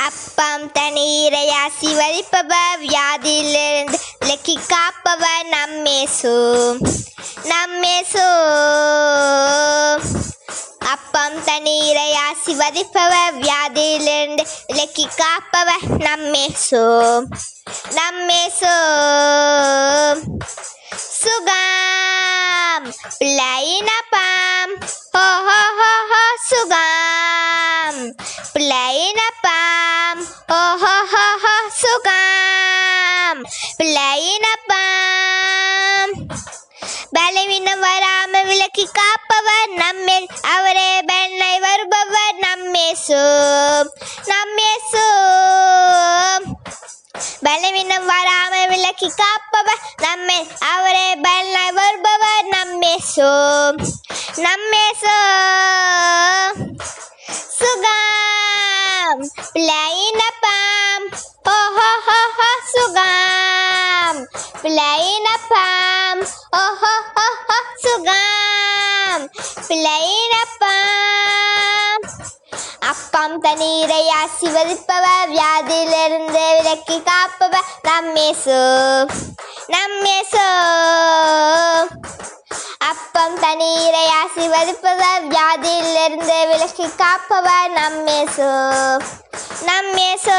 அப்பம் தண்ணீரை ஆசீர்வதிப்பவர் வியாதியிலிருந்து விலக்கி காப்பவர் நம்மேசு நம்மேசு. அப்பம் தண்ணீரை ஆசீர்வதிப்பவர் வியாதியிலிருந்து விலக்கி காப்பவர் நம்மேசு நம்மேசு. சுகம் பிள்ளையினப்பம் ஹோ ஹோ ஹோ ஹோ சுகம் பிள்ளையினப்பம் ஹோ ஹோ ஹோ ஹோ சுகம் பிள்ளையினப்பம். பலவீனம் வராம விலக்கி காப்பவர் நம்மேல் அவரே பெண்ணை வருபவர் நம்மேசு நம்மேசு. பலவீனம் வராம விலக்கி காப்பவர் நம்மேல் அவரே பெண்ணை வருபவர் நம்மேசு நம்மேசு. சுகம் பிள்ளையினப்பம் ஹோ ஹோ ஹோ ஹோ சுகம் பிள்ளையினப்பம் ஹோ ஹோ ஹோ ஹோ சுகம் பிள்ளையினப்பம். அப்பம் தண்ணீரை ஆசீர்வதிப்பவர் வியாதியிலிருந்து விலக்கி காப்பவர் நம்மேசு நம்மேசு. அப்பம் தண்ணீரை ஆசீர்வதிப்பவர் வியாதியிலிருந்து விலக்கி காப்பவர் நம்மேசு நம்மேசு.